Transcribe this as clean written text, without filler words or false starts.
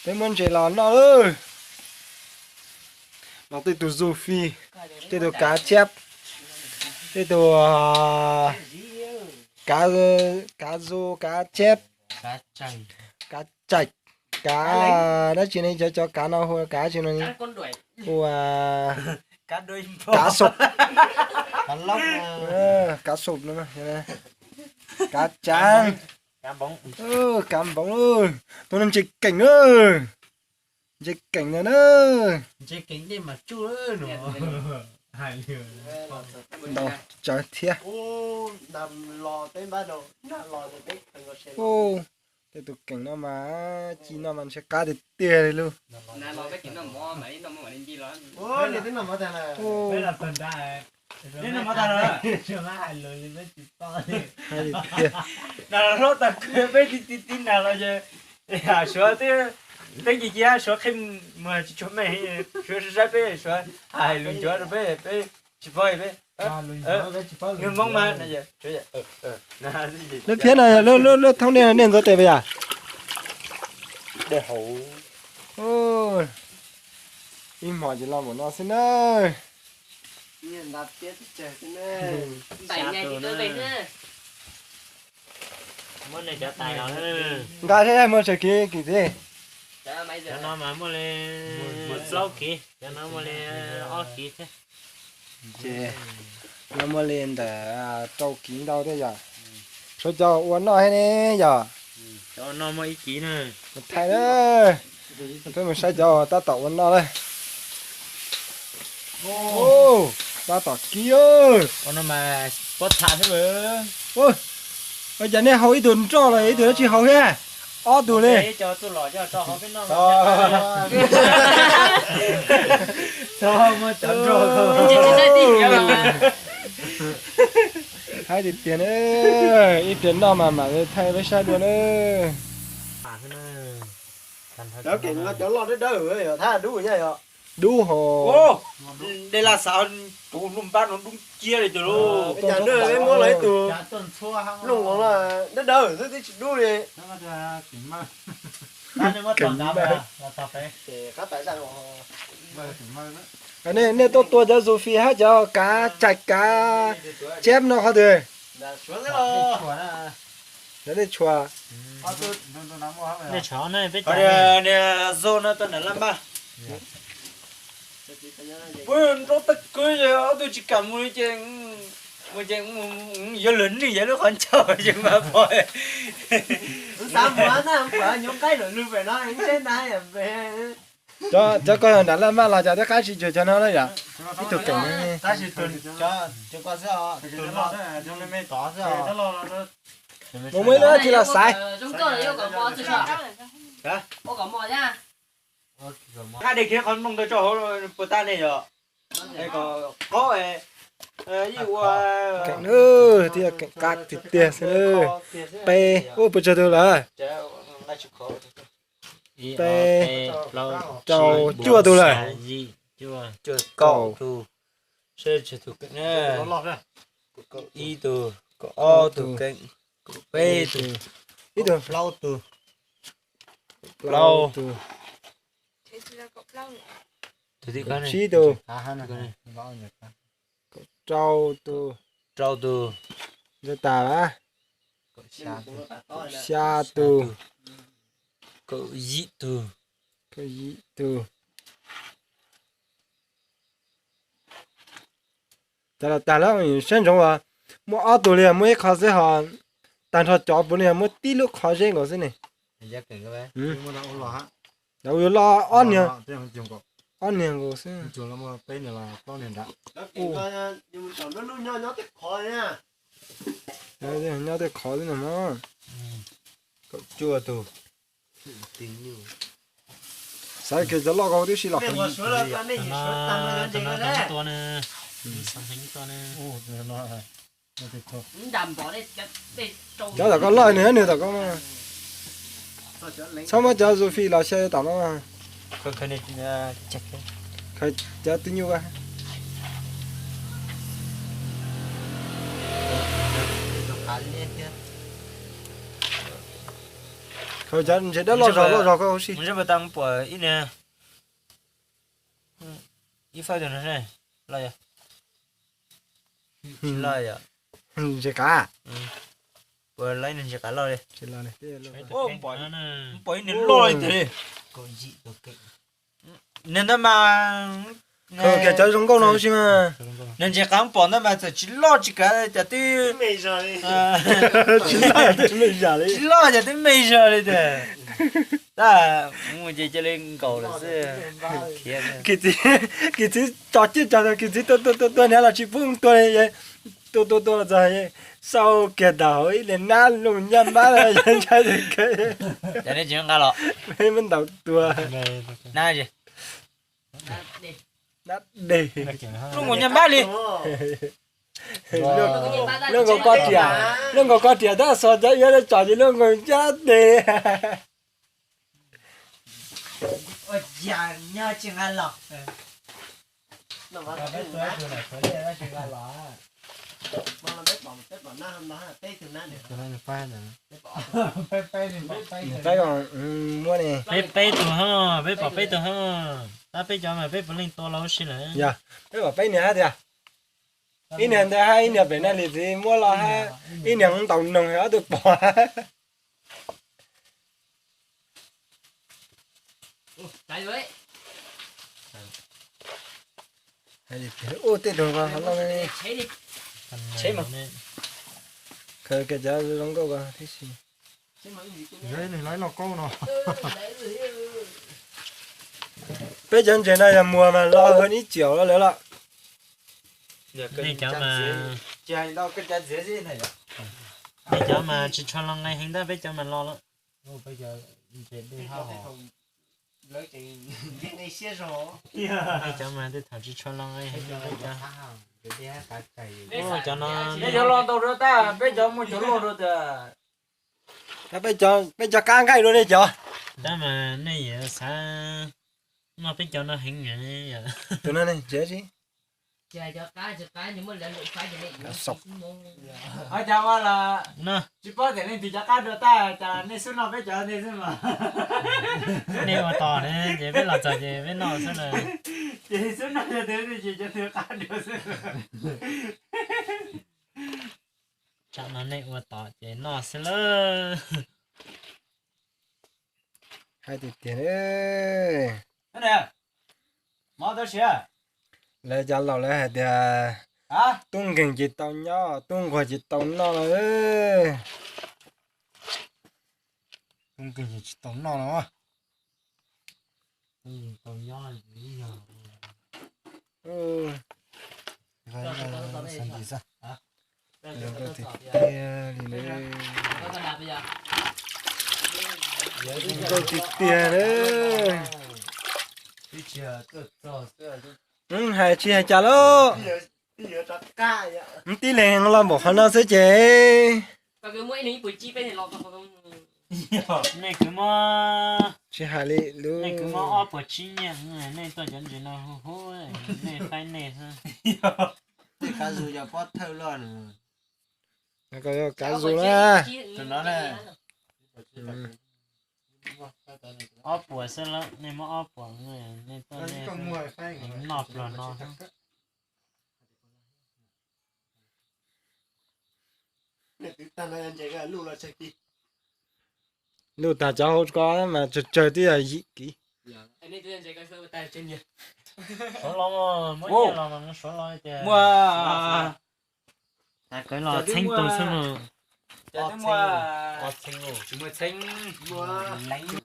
Thế muốn chơi là nó ơi. Nó tới từ rô phi, tới từ cá chép, tới từ cá cá rô, cá chép, cá chanh, cá chạch, cá đó chuyện này cho cá nào thôi cá chuyện này cá đuôi cá sụp, cá lóc, cá sụp nữa mà, cá trắng, cá bóng, cá bóng ơi, tôi làm chơi cảnh ơi, chơi cảnh nữa nữa, chơi kính đi mà chú ơi nó hai liều, đâu trời thiệt, ô nằm lò tới ba đầu nằm lò tới thành ngồi xe ô, thế tụi cảnh nó mà chỉ nó mà sẽ cá được tiền đấy luôn, nè lo cái chuyện nó mò mấy nó mò lên chi lớn ô này tính nằm ở đây này ô, đây là phần đại, đây là món ta rồi, chưa má hai lười lên với chị to đi, hay được tiền, nào là lót tập với tin nào là giờ, à số cái gì kia số khi mà chỗ mày số ra về số hai lười chỗ rồi về chỉ voi về, nhưng mong mà này giờ, chỗ giờ, nào gì, lớp phía này lớp thông đen nên rồi tệ vậy à, để hậu, ôi, im hỏi chỉ lo của nó xin ơi. nhìn đạp chết trời thế này tại nhà chị tôi về nữa món này cho tài nó, Gà thế em mua chơi kia kỳ thế. trời mấy giờ cho nó mà mua lên một lâu kì, cho nó mua lên o kì thế, Chè. Nó mua lên để trâu kín đâu thế giờ. Số cho uốn nó hay nè giờ. cho nó mua ít kì nữa, Một thay đó. Tôi mình sẽ cho ta tẩu uốn nó đây. Ô, ta tẩu kia ơi. còn nó mà có thả thế mà, Ôi, bây giờ này hầu ít tuần cho là ít tuần chỉ hầu hết. Ó tù lên. để cho tôi lọ cho họ biết nó, cho mà chọn rồi chị sẽ đi mà Hai thì tiền ơi, ít tiền đâu mà thay với sai luôn ơi. đó kiện nó chỗ lo đến đâu rồi tha đúng rồi nha rồi Đu hồ. ô, đây là sao tụ lùm ba nó đúng chia rồi rồi, bây giờ nữa mới mua lấy từ tuần xua hăng, lùng nó là đến đâu rồi thì đu đi nó là kính mà, anh mà toàn đá là tập đấy, để các tại sao Cái này nên tôi cho dù phi hết cho cá chạch cá chép nó hết rồi. là xuống cái lo Đấy là chùa. này chó này biết chó này zone nó tên là lắm ba, bữa nó tất cưới rồi, tôi chỉ cầm một chén giờ lính đi vậy nó còn chờ chứ mà thôi, sao mà nó phải nhóm cái rồi lưu về nó anh trên này về Cho coi đã làm mà là cho cái gì cho nó đấy à. Cái thực cảnh này. ta chỉ tuần cho qua sao tuần lo cho nên mới tỏ sao Một mấy nữa chỉ là sai. chúng tôi yêu cầu mò chứ sao hả, ô cầu mò nha hai đứa kia còn mong tôi cho họ bữa ta này rồi, đây có Cảnh ơi, thì cảnh cát thì tiền ơi. Pe, ô bây giờ tôi là pe trâu chua tôi là. chua cầu tu sẽ chỉ thuộc cái nè, có y tu có o tu cái có p tu Ít rồi. lâu tu Lâu. thì cái này Chi tu. cái này Trâu tu. trâu tu Giờ tà là. Xa tu. có dị tu Cái gì tu. Tà là mình sinh sống à. Mua áo tù liền mua khó dễ họ. Tàn thật chó bố liền mua tí lúc khó dễ ngỏ thế này. giá cái bé Đâu có lo on nhỉ. On nhỉ ngỏ thế. đó kiện coi nhưng mà nó luôn nho tiếp khỏi nha Đấy thì nhau thì khó thế nào mà. có chua tu tình yêu Sai cái giờ lo có tí xí lọc. Việc mà số là ta này số tăng lên gì rồi đấy to nè sản phẩm to nè đầm bỏ đây để trâu Cháu là có lời nữa là có mà. Sao mà cháu dù phi là xe tao nó mà. cái này chắc đấy Khai cháu tí nhiêu à. เขาจะจะได้รอรอก็เอาสิ mình sẽ bắt tăng bỏ ít nè ít phải được nữa này lại à lại à จะกล้า bỏ lấy nên sẽ cả lo đi จะรอเลย ô bỏ bỏ ít nên lôi thế có gì có cái nên nó mà เขาแกจะ中高了是吗 nên sẽ cắm bỏ nó mà chỉ lo chỉ cả cho tới 没啥的， chỉ làไม่giả đấy chỉ lo cho tới mấy giờ đấy thế ta mua chơi lên cầu là sẽ thiệt cái gì cho chứ cho cái gì tôi này là chỉ phương tôi này tôi là gì sau cái đầu ấy lên nan luôn nhâm bá là dân chơi được cái cho nên chuyện cả lọ mấy mình đầu tua na gì Đi. nát đề lúc một nhâm bá đi lương có có tiền lương có tiền đó sao cho giờ cho gì lương còn chết đề ôi già nhớ chừng ăn lọ, nó mà cái tuổi tuổi này tuổi này nó chừng ăn lọ, mà nó biết bỏ nó tết từ nó được, cái còn mua này bé tụi ha bé bỏ bé tụi ha ta bé cho mà bé bỏ lên to lâu xí nữa dạ cái bảo bây nè thì à ít年的还一年本来里子摸了还一年到弄还都bỏ Chạy với. hay gì thế ô tết rồi vào nó này Chạy đi. chế mà cái giá giống câu cả thế gì chứ mà gì cái đấy này lấy nó câu nó Để rồi. bây giờ trên này là mùa mà lo hơn ít chiều đó nữa là này cháu mà chơi đâu cái chơi dễ gì này, bé cháu mà chỉ cho lần ngày hình đó bé cháu mà lo lắm bây giờ đi hao lấy chừng cái này xe rồi, bé cháu mà đi thằng chỉ cho lần ngày hình đó bé cháu cái đi hát cá cày, ô cho nó bé cháu lo đâu rồi ta bé cháu mua chỗ lo rồi ta cái bây giờ càng cái luôn đấy cháu đó mà này giờ sao mà bé cháu nó hình này giờ tụi nó này dễ gì Chạy cho cái nhưng mà lên lụi phải để Nó sọc. ở cháu là nó chỉ có thể lên thì chắc cá được ta, chả nên xuống nào với chợ nên xem mà, này mà to này giờ bé là giờ giờ bé nó sao này chỉ xuống nào cho thế thì chỉ cho thế cá được xem. chắc nó này mà to giờ nó sao nữa hai tiền ơi Thế này, mau tới xe, lấy giá lẩu lấy hạt thì hả? tung kinh chỉ tàu nhỏ tung khỏi chỉ tàu nó rồi tung kinh chỉ tàu nó nó Tàu nhỏ gì nhờ? ừ vậy Tao- là tao- tao- sản gì sao Lên Được lụi rồi thì phải tiền đi Có con đạp bây giờ. có chỉ tiền đấy Đi chờ tôi hai chị hai cha lo bây giờ cho cá vậy. tí lên nó làm bộ khả năng sẽ chế Còn cái mũi này buổi chiều bên này lọt vào con. này cứ mà chị hai lì luôn này cứ mà ốp vào chi nhỉ này tôi dẫn chuyện nó hú hú này phải này ha Thì cá dù cho có thâu luôn. nó có cá rú啦Tụi nó này. ốp vào sao lắm này mà ốp vào người này tôi này nọp rồi nó Này tự ta này anh chạy cái lù là chạy đi. lúc ta cháu có mà trời tí là gì kì Anh ấy tôi chạy cái sơ tay trên nhỉ. số lo mà mỗi giờ lo mà số lo thì Mua. ta cái lo thanh tôi số rồi Chạy đi mua. thanh rồi Mua xanh. Mua.